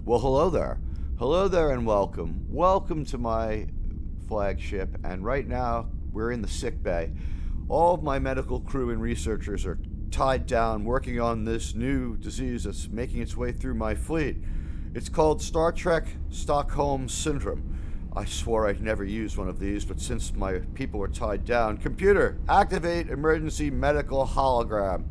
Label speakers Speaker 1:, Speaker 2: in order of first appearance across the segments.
Speaker 1: Well, hello there. Hello there and welcome. Welcome to my flagship. And right now, we're in the sick bay. All of my medical crew and researchers are tied down working on this new disease that's making its way through my fleet. It's called Star Trek Stockholm Syndrome. I swore I'd never use one of these, but since my people are tied down, computer, activate Emergency Medical Hologram.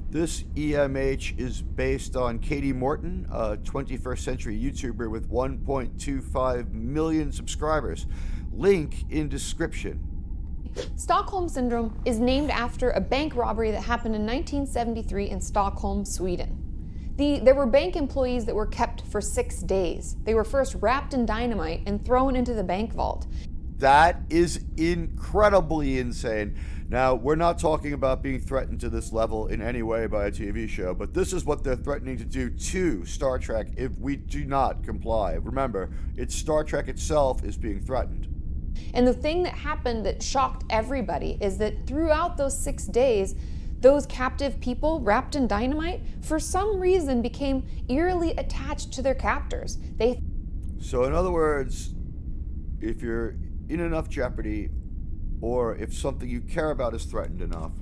Speaker 1: This EMH is based on Katie Morton, a 21st century YouTuber with 1.25 million subscribers. Link in description.
Speaker 2: Stockholm Syndrome is named after a bank robbery that happened in 1973 in Stockholm, Sweden. There were bank employees that were kept for 6 days. They were first wrapped in dynamite and thrown into the bank vault.
Speaker 1: That is incredibly insane. Now, we're not talking about being threatened to this level in any way by a TV show, but this is what they're threatening to do to Star Trek if we do not comply. Remember, it's Star Trek itself is being threatened.
Speaker 2: And the thing that happened that shocked everybody is that throughout those 6 days, those captive people wrapped in dynamite, for some reason, became eerily attached to their captors.
Speaker 1: So in other words, if you're in enough jeopardy, or if something you care about is threatened enough,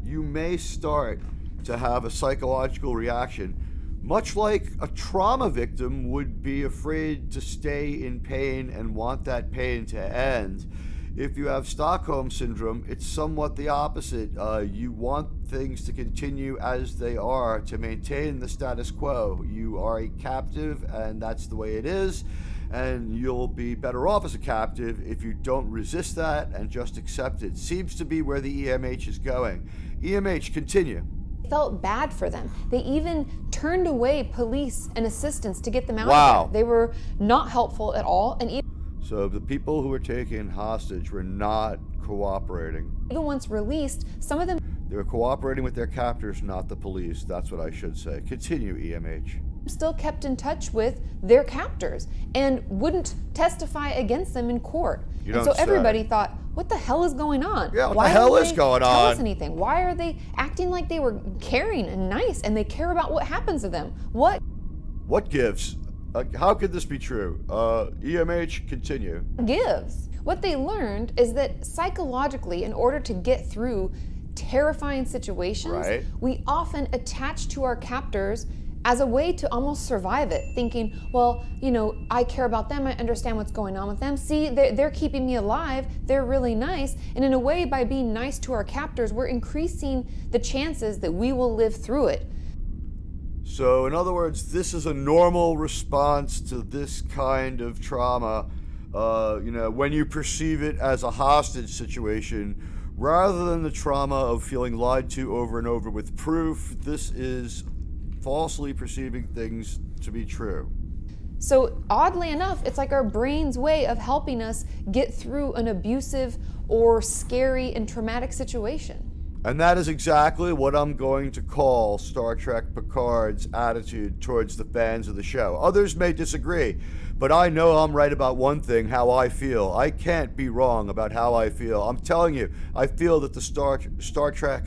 Speaker 1: you may start to have a psychological reaction, much like a trauma victim would be afraid to stay in pain and want that pain to end. If you have Stockholm Syndrome, it's somewhat the opposite. You want things to continue as they are to maintain the status quo. You are a captive, and that's the way it is. And you'll be better off as a captive if you don't resist that and just accept it. Seems to be where the EMH is going. EMH, continue.
Speaker 2: Felt bad for them. They even turned away police and assistants to get them out
Speaker 1: Wow.
Speaker 2: of there. They were not helpful at all, and
Speaker 1: So the people who were taken hostage were not cooperating.
Speaker 2: even once released, some of them
Speaker 1: They were cooperating with their captors, not the police. That's what I should say. Continue, EMH.
Speaker 2: still kept in touch with their captors and wouldn't testify against them in court.
Speaker 1: You
Speaker 2: And
Speaker 1: don't
Speaker 2: so everybody
Speaker 1: say.
Speaker 2: thought, what the hell is going on?
Speaker 1: Yeah, what
Speaker 2: Why
Speaker 1: the hell
Speaker 2: don't
Speaker 1: is
Speaker 2: they
Speaker 1: going
Speaker 2: tell
Speaker 1: on?
Speaker 2: us anything? Why are they acting like they were caring and nice and they care about what happens to them? What
Speaker 1: What gives? How could this be true? EMH, continue.
Speaker 2: gives? What they learned is that psychologically, in order to get through terrifying situations,
Speaker 1: Right.
Speaker 2: we often attach to our captors as a way to almost survive it, thinking, well, I care about them, I understand what's going on with them. See, they're keeping me alive, they're really nice. And in a way, by being nice to our captors, we're increasing the chances that we will live through it.
Speaker 1: So, in other words, this is a normal response to this kind of trauma. When you perceive it as a hostage situation, rather than the trauma of feeling lied to over and over with proof, this is falsely perceiving things to be true.
Speaker 2: So oddly enough, it's like our brain's way of helping us get through an abusive or scary and traumatic situation.
Speaker 1: And that is exactly what I'm going to call Star Trek Picard's attitude towards the fans of the show. Others may disagree, but I know I'm right about one thing, how I feel. I can't be wrong about how I feel. I'm telling you, I feel that the Star Trek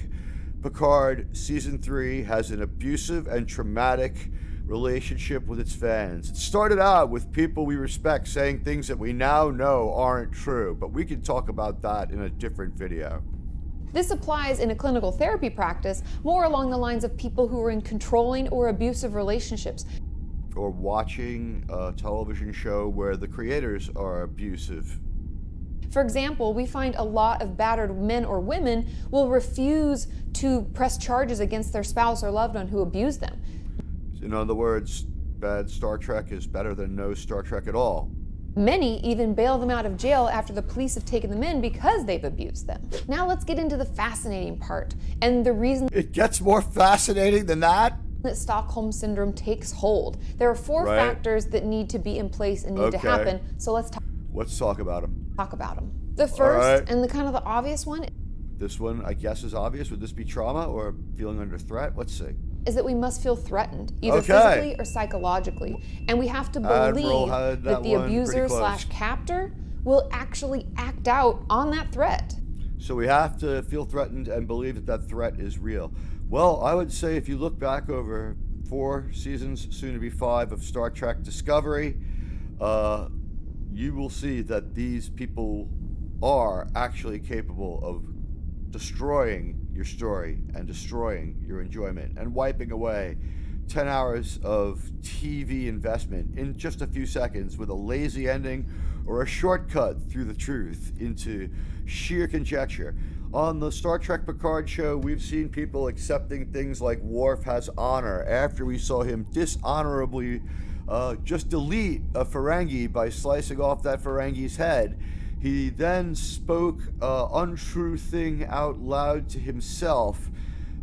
Speaker 1: Picard Season 3 has an abusive and traumatic relationship with its fans. It started out with people we respect saying things that we now know aren't true, but we can talk about that in a different video.
Speaker 2: This applies in a clinical therapy practice more along the lines of people who are in controlling or abusive relationships.
Speaker 1: Or watching a television show where the creators are abusive.
Speaker 2: For example, we find a lot of battered men or women will refuse to press charges against their spouse or loved one who abused them.
Speaker 1: In other words, bad Star Trek is better than no Star Trek at all.
Speaker 2: Many even bail them out of jail after the police have taken them in because they've abused them. Now let's get into the fascinating part and the reason
Speaker 1: It gets more fascinating than that?
Speaker 2: that Stockholm Syndrome takes hold. There are four
Speaker 1: Right.
Speaker 2: factors that need to be in place and need to
Speaker 1: Okay.
Speaker 2: happen, so let's
Speaker 1: Let's talk about them.
Speaker 2: talk about them. The first,
Speaker 1: right.
Speaker 2: and the kind of the obvious one,
Speaker 1: This one, I guess, is obvious. Would this be trauma or feeling under threat? Let's see.
Speaker 2: is that we must feel threatened, either
Speaker 1: Okay.
Speaker 2: physically or psychologically. And we have to
Speaker 1: Admiral
Speaker 2: believe
Speaker 1: had
Speaker 2: that
Speaker 1: that
Speaker 2: the
Speaker 1: one pretty
Speaker 2: abuser
Speaker 1: close.
Speaker 2: / captor will actually act out on that threat.
Speaker 1: So we have to feel threatened and believe that that threat is real. Well, I would say if you look back over 4 seasons, soon to be 5, of Star Trek Discovery, you will see that these people are actually capable of destroying your story and destroying your enjoyment and wiping away 10 hours of TV investment in just a few seconds with a lazy ending or a shortcut through the truth into sheer conjecture. On the Star Trek Picard show, we've seen people accepting things like Worf has honor after we saw him dishonorably just delete a Ferengi by slicing off that Ferengi's head. He then spoke untrue thing out loud to himself,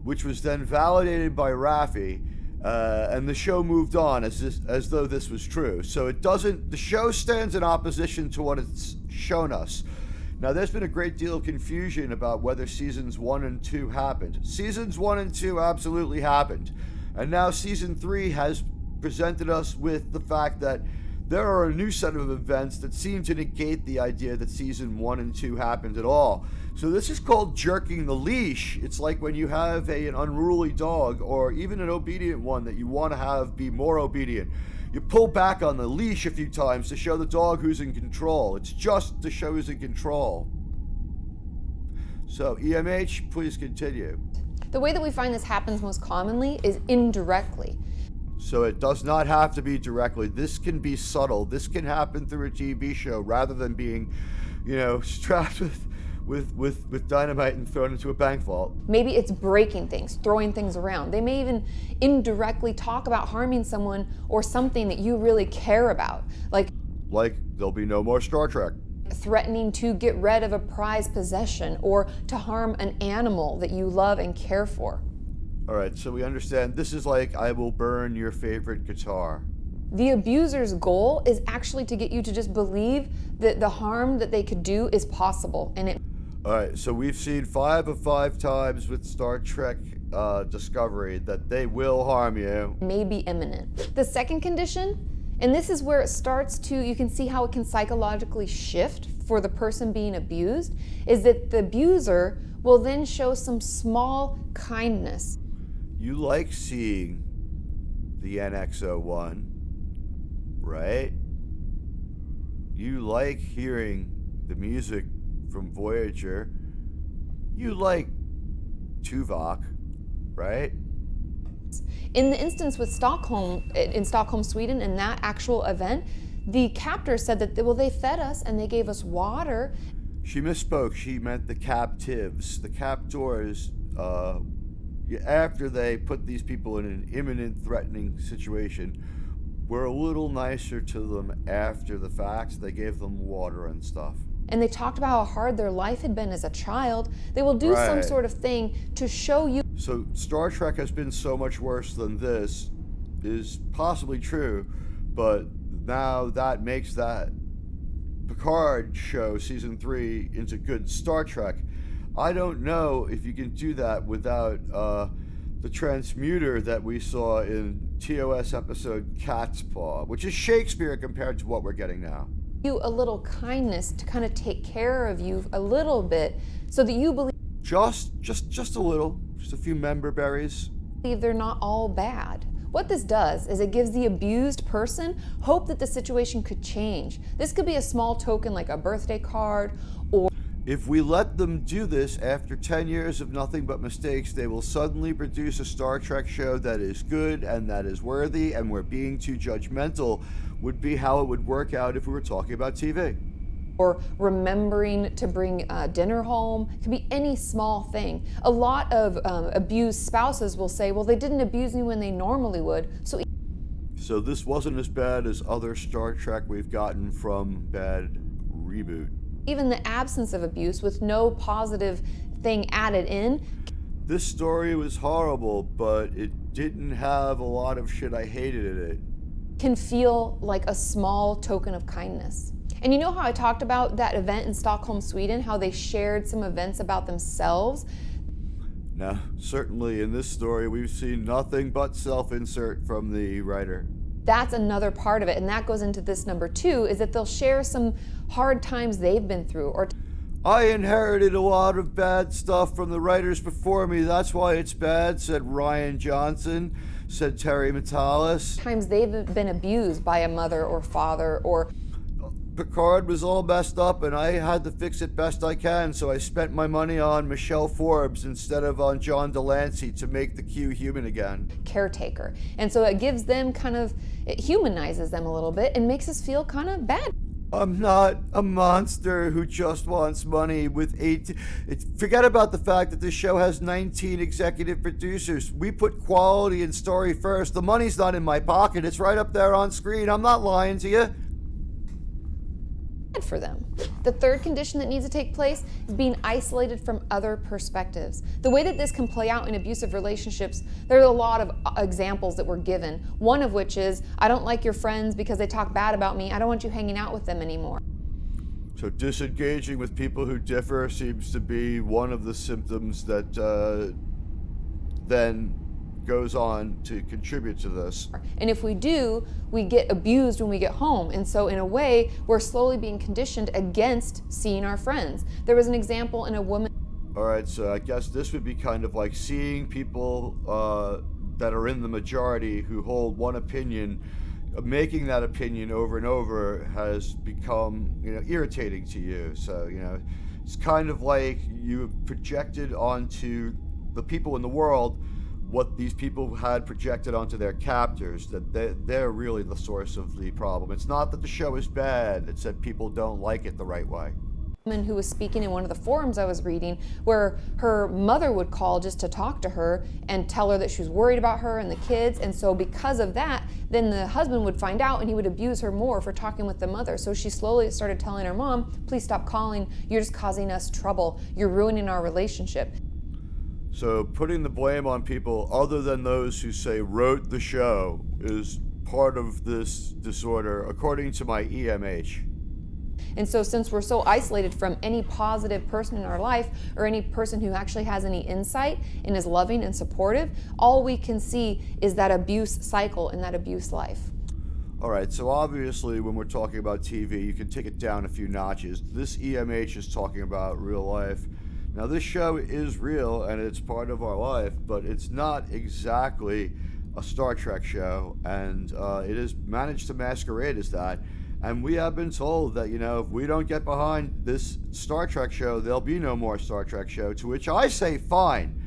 Speaker 1: which was then validated by Raffi, and the show moved on as though this was true. So the show stands in opposition to what it's shown us. Now, there's been a great deal of confusion about whether seasons 1 and 2 happened. Seasons 1 and 2 absolutely happened. And now season 3 has presented us with the fact that there are a new set of events that seem to negate the idea that season 1 and 2 happened at all. So this is called jerking the leash. It's like when you have an unruly dog, or even an obedient one that you want to have be more obedient. You pull back on the leash a few times to show the dog who's in control. It's just to show who's in control. So, EMH, please continue.
Speaker 2: The way that we find this happens most commonly is indirectly.
Speaker 1: So it does not have to be directly. This can be subtle. This can happen through a TV show rather than being, strapped with dynamite and thrown into a bank vault.
Speaker 2: Maybe it's breaking things, throwing things around. They may even indirectly talk about harming someone or something that you really care about. Like
Speaker 1: there'll be no more Star Trek.
Speaker 2: Threatening to get rid of a prized possession or to harm an animal that you love and care for.
Speaker 1: All right, so we understand this is like, I will burn your favorite guitar.
Speaker 2: The abuser's goal is actually to get you to just believe that the harm that they could do is possible.
Speaker 1: All right, so we've seen 5 of 5 times with Star Trek Discovery that they will harm you.
Speaker 2: May be imminent. The second condition, and this is where it starts to, you can see how it can psychologically shift for the person being abused, is that the abuser will then show some small kindness.
Speaker 1: You like seeing the NX-01, right? You like hearing the music from Voyager. You like Tuvok, right?
Speaker 2: In the instance with Stockholm, in Stockholm, Sweden, in that actual event, the captors said that, they fed us and they gave us water.
Speaker 1: She misspoke. She meant the captives. The captors, after they put these people in an imminent threatening situation, were a little nicer to them after the fact. They gave them water and stuff.
Speaker 2: And they talked about how hard their life had been as a child. They will do some sort of thing to show you.
Speaker 1: So Star Trek has been so much worse than this is possibly true, but now that makes that Picard show, season 3, into good Star Trek. I don't know if you can do that without the transmuter that we saw in TOS episode Cat's Paw, which is Shakespeare compared to what we're getting now.
Speaker 2: You a little kindness to kind of take care of you a little bit so that you believe
Speaker 1: just a little, just a few member berries.
Speaker 2: They're not all bad. What this does is it gives the abused person hope that the situation could change. This could be a small token like a birthday card, or
Speaker 1: if we let them do this after 10 years of nothing but mistakes, they will suddenly produce a Star Trek show that is good and that is worthy, and we're being too judgmental would be how it would work out if we were talking about TV.
Speaker 2: Or remembering to bring dinner home. It could be any small thing. A lot of abused spouses will say, well, they didn't abuse me when they normally would.
Speaker 1: So this wasn't as bad as other Star Trek we've gotten from bad reboot.
Speaker 2: Even the absence of abuse with no positive thing added in.
Speaker 1: This story was horrible, but it didn't have a lot of shit I hated in it.
Speaker 2: Can feel like a small token of kindness. And you know how I talked about that event in Stockholm, Sweden, how they shared some events about themselves?
Speaker 1: Now, certainly in this story, we've seen nothing but self-insert from the writer.
Speaker 2: That's another part of it, and that goes into this number 2, is that they'll share some hard times they've been through. Or
Speaker 1: I inherited a lot of bad stuff from the writers before me. That's why it's bad, said Ryan Johnson. said Terry Metalis.
Speaker 2: Times they've been abused by a mother or father or
Speaker 1: Picard was all messed up and I had to fix it best I can, so I spent my money on Michelle Forbes instead of on John Delancey to make the Q human again.
Speaker 2: caretaker. And so it gives them it humanizes them a little bit and makes us feel kind of bad.
Speaker 1: I'm not a monster who just wants money with 18. Forget about the fact that this show has 19 executive producers. We put quality and story first. The money's not in my pocket. It's right up there on screen. I'm not lying to you.
Speaker 2: For them. The third condition that needs to take place is being isolated from other perspectives. The way that this can play out in abusive relationships, there are a lot of examples that were given. One of which is, I don't like your friends because they talk bad about me. I don't want you hanging out with them anymore.
Speaker 1: So disengaging with people who differ seems to be one of the symptoms that then goes on to contribute to this.
Speaker 2: And if we do, we get abused when we get home. And so in a way, we're slowly being conditioned against seeing our friends. There was an example in a woman.
Speaker 1: All right, so I guess this would be kind of like seeing people that are in the majority who hold one opinion, making that opinion over and over has become, irritating to you. So, it's kind of like you have projected onto the people in the world what these people had projected onto their captors, that they're really the source of the problem. It's not that the show is bad, it's that people don't like it the right way.
Speaker 2: Woman who was speaking in one of the forums I was reading, where her mother would call just to talk to her and tell her that she was worried about her and the kids, and so because of that, then the husband would find out and he would abuse her more for talking with the mother. So she slowly started telling her mom, please stop calling, you're just causing us trouble, you're ruining our relationship.
Speaker 1: So putting the blame on people other than those who say wrote the show is part of this disorder, according to my EMH.
Speaker 2: And so since we're so isolated from any positive person in our life or any person who actually has any insight and is loving and supportive, all we can see is that abuse cycle and that abuse life.
Speaker 1: All right, so obviously when we're talking about TV, you can take it down a few notches. This EMH is talking about real life. Now, this show is real and it's part of our life, but it's not exactly a Star Trek show, and it has managed to masquerade as that. And we have been told that, if we don't get behind this Star Trek show, there'll be no more Star Trek show, to which I say fine.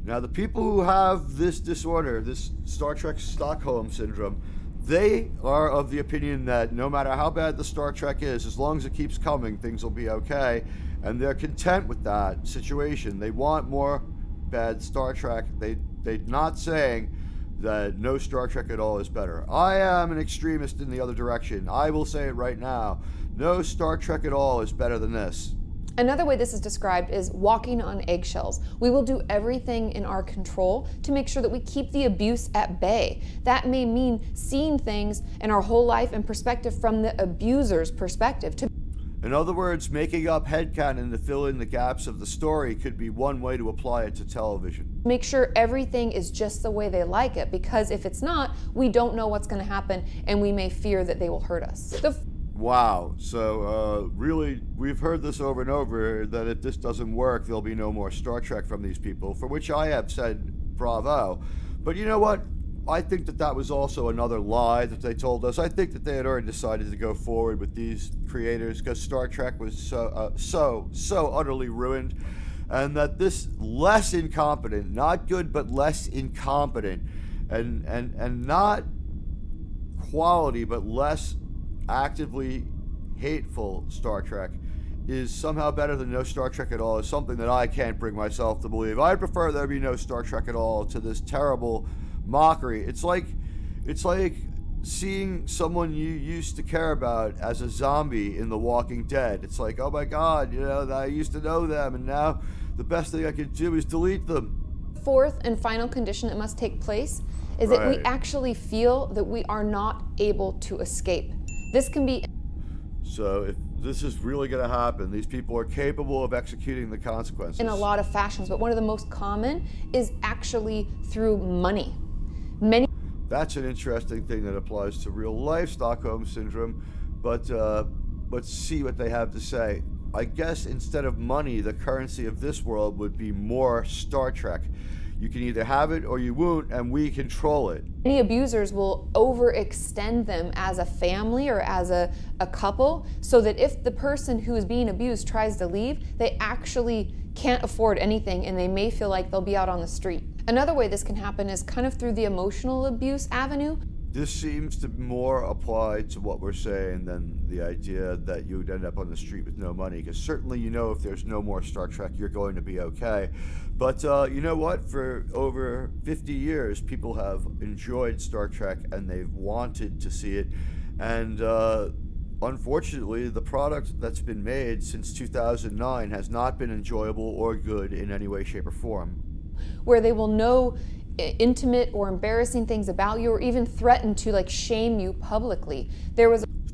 Speaker 1: Now, the people who have this disorder, this Star Trek Stockholm Syndrome, they are of the opinion that no matter how bad the Star Trek is, as long as it keeps coming, things will be okay. And they're content with that situation. They want more bad Star Trek. They're not saying that no Star Trek at all is better. I am an extremist in the other direction. I will say it right now. No Star Trek at all is better than this.
Speaker 2: Another way this is described is walking on eggshells. We will do everything in our control to make sure that we keep the abuse at bay. That may mean seeing things in our whole life and perspective from the abuser's perspective.
Speaker 1: In other words, making up headcanon to fill in the gaps of the story could be one way to apply it to television.
Speaker 2: Make sure everything is just the way they like it, because if it's not, we don't know what's going to happen and we may fear that they will hurt us.
Speaker 1: Wow, so really, we've heard this over and over, that if this doesn't work, there'll be no more Star Trek from these people, for which I have said bravo. But you know what? I think that was also another lie that they told us. I think that they had already decided to go forward with these creators because Star Trek was so utterly ruined, and that this less incompetent, not good, but less incompetent, and not quality, but less actively hateful Star Trek is somehow better than no Star Trek at all is something that I can't bring myself to believe. I prefer there be no Star Trek at all to this terrible mockery. It's like seeing someone you used to care about as a zombie in The Walking Dead. It's like, oh my God, I used to know them, and now the best thing I can do is delete them.
Speaker 2: Fourth and final condition that must take place is that we actually feel that we are not able to escape. This can be.
Speaker 1: So if this is really going to happen, these people are capable of executing the consequences.
Speaker 2: In a lot of fashions, but one of the most common is actually through money.
Speaker 1: That's an interesting thing that applies to real life Stockholm Syndrome, but let's see what they have to say. I guess instead of money, the currency of this world would be more Star Trek. You can either have it or you won't, and we control it.
Speaker 2: Many abusers will overextend them as a family or as a couple, so that if the person who is being abused tries to leave, they actually can't afford anything and they may feel like they'll be out on the street. Another way this can happen is kind of through the emotional abuse avenue.
Speaker 1: This seems to more apply to what we're saying than the idea that you would end up on the street with no money, because certainly if there's no more Star Trek, you're going to be okay. But you know what? For over 50 years, people have enjoyed Star Trek and they've wanted to see it. And unfortunately, the product that's been made since 2009 has not been enjoyable or good in any way, shape, or form.
Speaker 2: Where they will know intimate or embarrassing things about you, or even threaten to shame you publicly.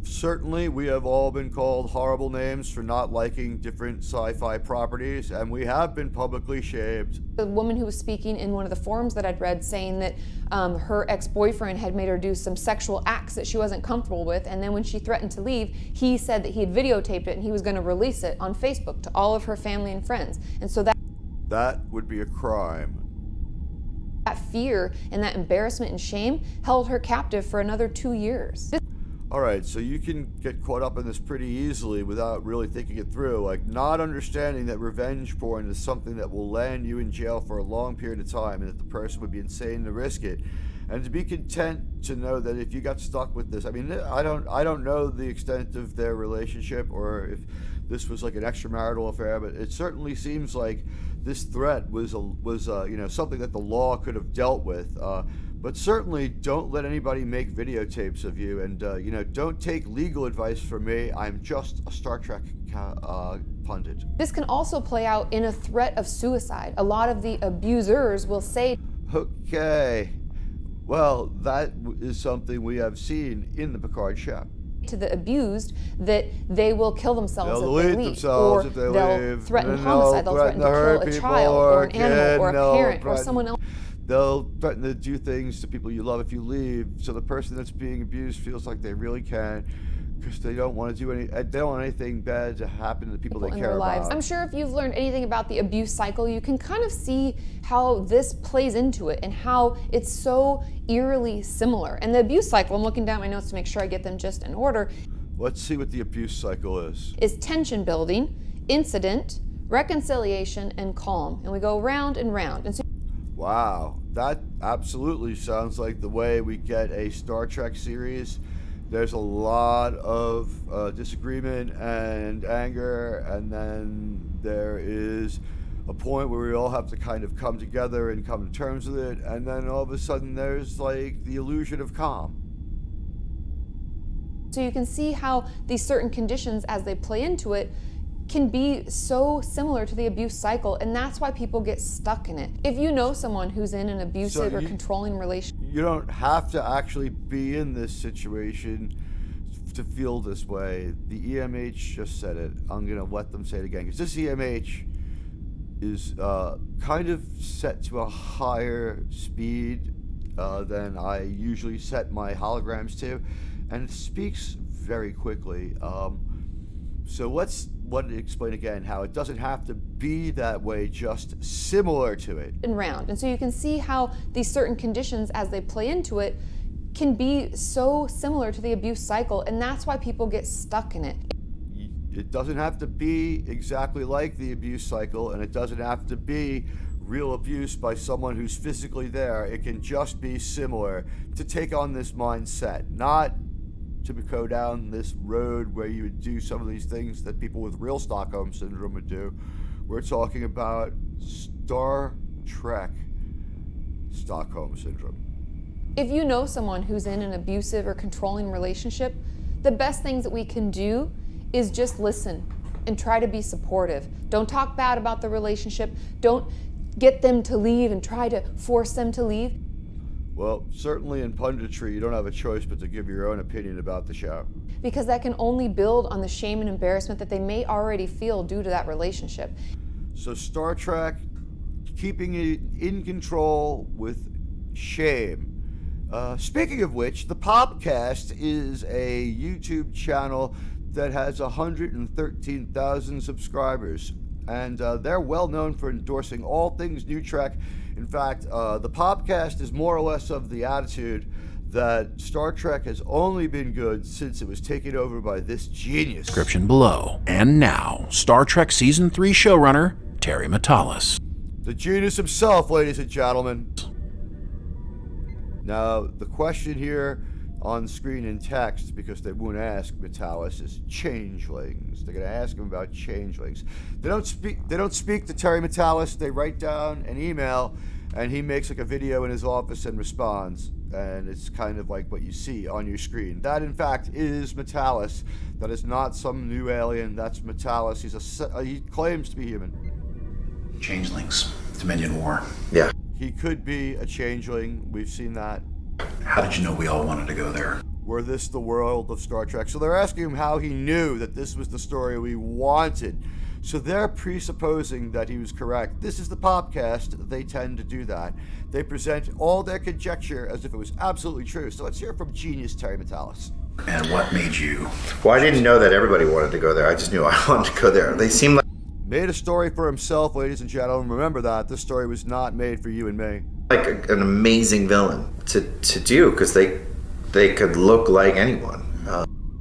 Speaker 1: Certainly, we have all been called horrible names for not liking different sci-fi properties, and we have been publicly shamed.
Speaker 2: A woman who was speaking in one of the forums that I'd read, saying that her ex-boyfriend had made her do some sexual acts that she wasn't comfortable with, and then when she threatened to leave, he said that he had videotaped it and he was going to release it on Facebook to all of her family and friends. And so
Speaker 1: that would be a crime.
Speaker 2: That fear and that embarrassment and shame held her captive for another 2 years.
Speaker 1: All right, so you can get caught up in this pretty easily without really thinking it through, not understanding that revenge porn is something that will land you in jail for a long period of time, and that the person would be insane to risk it. And to be content to know that if you got stuck with this, I don't know the extent of their relationship or if this was an extramarital affair, but it certainly seems like this threat was something that the law could have dealt with. But certainly don't let anybody make videotapes of you, and don't take legal advice from me. I'm just a Star Trek pundit.
Speaker 2: This can also play out in a threat of suicide. A lot of the abusers will say,
Speaker 1: okay, well, that is something we have seen in the Picard show,
Speaker 2: to the abused, that they will kill themselves
Speaker 1: they'll
Speaker 2: if they
Speaker 1: leave
Speaker 2: leave,
Speaker 1: themselves
Speaker 2: or
Speaker 1: if they
Speaker 2: they'll
Speaker 1: leave.
Speaker 2: threaten homicide, they'll threaten to kill a child or an animal or a parent or someone else.
Speaker 1: They'll threaten to do things to people you love if you leave, so the person that's being abused feels like they really can, because they don't want to they don't want anything bad to happen to the people they care about.
Speaker 2: I'm sure if you've learned anything about the abuse cycle, you can kind of see how this plays into it and how it's so eerily similar. And the abuse cycle, I'm looking down my notes to make sure I get them just in order.
Speaker 1: Let's see what the abuse cycle is.
Speaker 2: Is tension building, incident, reconciliation, and calm. And we go round and round. And so
Speaker 1: wow, that absolutely sounds like the way we get a Star Trek series. There's a lot of disagreement and anger, and then there is a point where we all have to kind of come together and come to terms with it, and then all of a sudden there's the illusion of calm.
Speaker 2: So you can see how these certain conditions, as they play into it, can be so similar to the abuse cycle, and that's why people get stuck in it. If you know someone who's in an abusive or controlling relationship,
Speaker 1: you don't have to actually be in this situation to feel this way. The EMH just said it. I'm going to let them say it again, because this EMH is kind of set to a higher speed than I usually set my holograms to, and it speaks very quickly. So let's explain again how it doesn't have to be that way, just similar to it.
Speaker 2: And round. And so you can see how these certain conditions, as they play into it, can be so similar to the abuse cycle, and that's why people get stuck in it.
Speaker 1: It doesn't have to be exactly like the abuse cycle, and it doesn't have to be real abuse by someone who's physically there. It can just be similar, to take on this mindset, not to go down this road where you would do some of these things that people with real Stockholm Syndrome would do. We're talking about Star Trek Stockholm Syndrome.
Speaker 2: If you know someone who's in an abusive or controlling relationship, the best things that we can do is just listen and try to be supportive. Don't talk bad about the relationship. Don't get them to leave and try to force them to leave.
Speaker 1: Well, certainly in punditry, you don't have a choice but to give your own opinion about the show.
Speaker 2: Because that can only build on the shame and embarrassment that they may already feel due to that relationship.
Speaker 1: So Star Trek, keeping it in control with shame. Speaking of which, the Popcast is a YouTube channel that has 113,000 subscribers. And they're well known for endorsing all things New Trek, In fact, the podcast is more or less of the attitude that Star Trek has only been good since it was taken over by this genius.
Speaker 3: Description below. And now, Star Trek Season 3 showrunner, Terry Matalas.
Speaker 1: The genius himself, ladies and gentlemen. Now, the question here on screen in text, because they won't ask Matalas, is changelings. They're going to ask him about changelings. They don't speak to Terry Matalas. They write down an email, and he makes like a video in his office and responds. And it's kind of like what you see on your screen. That, in fact, is Matalas. That is not some new alien. That's Matalas. He claims to be human.
Speaker 3: Changelings. Dominion War.
Speaker 4: Yeah.
Speaker 1: He could be a changeling. We've seen that.
Speaker 3: How did you know we all wanted to go there?
Speaker 1: Were this the world of Star Trek? So they're asking him how he knew that this was the story we wanted. So they're presupposing that he was correct. This is the podcast. They tend to do that. They present all their conjecture as if it was absolutely true. So let's hear from genius Terry Matalas.
Speaker 3: And what made you?
Speaker 4: Well, I didn't know that everybody wanted to go there. I just knew I wanted to go there. They seemed like
Speaker 1: Made a story for himself, ladies and gentlemen. Remember that. This story was not made for you and me.
Speaker 4: an amazing villain to do, because they could look like anyone.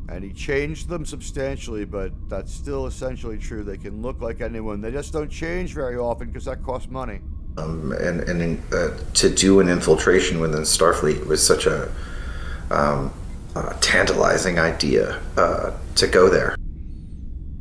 Speaker 1: And he changed them substantially, but that's still essentially true. They can look like anyone. They just don't change very often because that costs money.
Speaker 4: To do an infiltration within Starfleet was such a tantalizing idea to go there.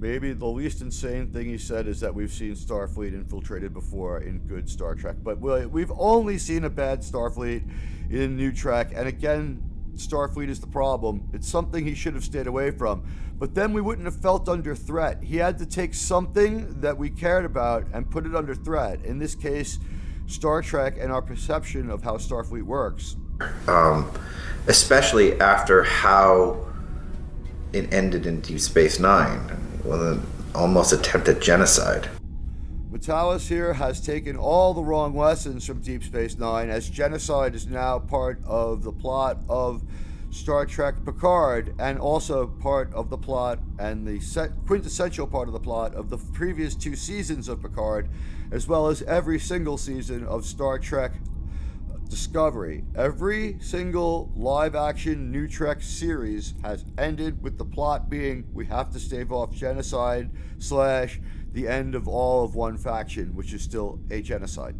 Speaker 1: Maybe the least insane thing he said is that we've seen Starfleet infiltrated before in good Star Trek. But we've only seen a bad Starfleet in New Trek. And again, Starfleet is the problem. It's something he should have stayed away from. But then we wouldn't have felt under threat. He had to take something that we cared about and put it under threat. In this case, Star Trek and our perception of how Starfleet works.
Speaker 4: Especially after how it ended in Deep Space Nine. Well, an almost attempted genocide.
Speaker 1: Matalas here has taken all the wrong lessons from Deep Space Nine, as genocide is now part of the plot of Star Trek Picard, and also part of the plot and the quintessential part of the plot of the previous 2 seasons of Picard, as well as every single season of Star Trek Discovery. Every single live-action New Trek series has ended with the plot being we have to stave off genocide / the end of all of one faction, which is still a genocide.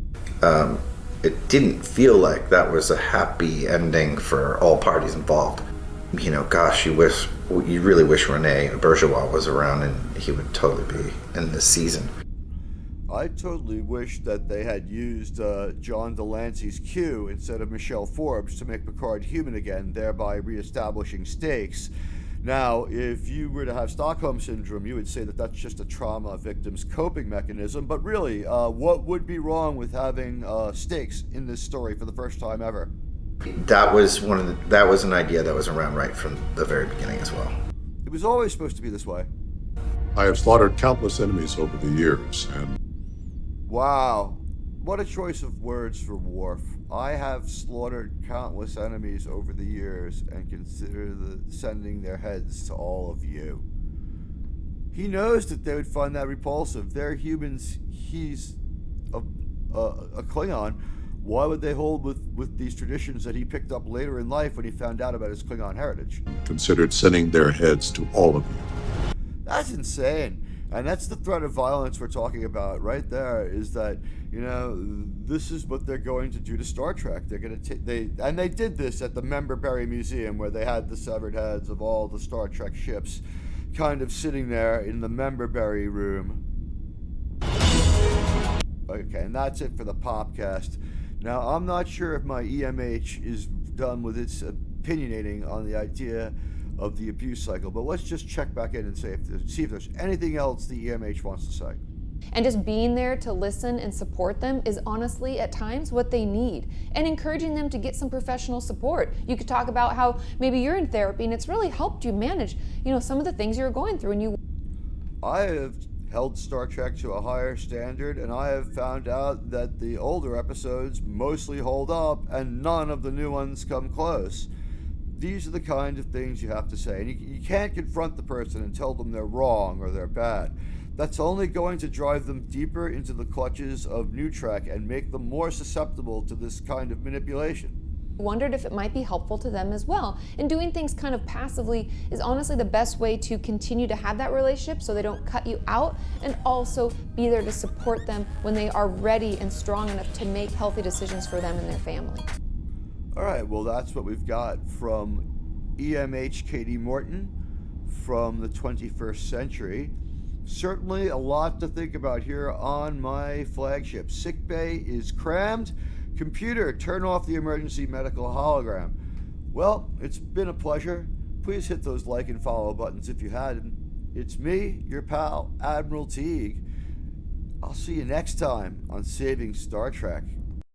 Speaker 4: It didn't feel like that was a happy ending for all parties involved. You know, gosh, you really wish Rene Bergeron was around, and he would totally be in this season.
Speaker 1: I totally wish that they had used John Delancey's Q instead of Michelle Forbes to make Picard human again, thereby reestablishing stakes. Now, if you were to have Stockholm Syndrome, you would say that that's just a trauma victim's coping mechanism. But really, what would be wrong with having stakes in this story for the first time ever?
Speaker 4: That was an idea that was around right from the very beginning as well.
Speaker 1: It was always supposed to be this way.
Speaker 5: I have slaughtered countless enemies over the years, and...
Speaker 1: Wow. What a choice of words for Worf. I have slaughtered countless enemies over the years and consider sending their heads to all of you. He knows that they would find that repulsive. They're humans. He's a Klingon. Why would they hold with these traditions that he picked up later in life when he found out about his Klingon heritage?
Speaker 5: considered sending their heads to all of you.
Speaker 1: That's insane. And that's the threat of violence we're talking about right there, is that, you know, this is what they're going to do to Star Trek. They're going to they did this at the Memberberry Museum, where they had the severed heads of all the Star Trek ships kind of sitting there in the Memberberry room. Okay, and that's it for the Popcast. Now, I'm not sure if my EMH is done with its opinionating on the idea of the abuse cycle, but let's just check back in and see if there's anything else the EMH wants to say.
Speaker 2: And just being there to listen and support them is honestly at times what they need, and encouraging them to get some professional support. You could talk about how maybe you're in therapy and it's really helped you manage, you know, some of the things you're going through. And
Speaker 1: I have held Star Trek to a higher standard, and I have found out that the older episodes mostly hold up and none of the new ones come close. These are the kind of things you have to say, and you can't confront the person and tell them they're wrong or they're bad. That's only going to drive them deeper into the clutches of New Trek and make them more susceptible to this kind of manipulation.
Speaker 2: Wondered if it might be helpful to them as well. And doing things kind of passively is honestly the best way to continue to have that relationship so they don't cut you out, and also be there to support them when they are ready and strong enough to make healthy decisions for them and their family.
Speaker 1: All right, well, that's what we've got from EMH Katie Morton from the 21st century. Certainly a lot to think about here on my flagship. Sickbay is crammed. Computer, turn off the emergency medical hologram. Well, it's been a pleasure. Please hit those like and follow buttons if you hadn't. It's me, your pal, Admiral Teag. I'll see you next time on Saving Star Trek.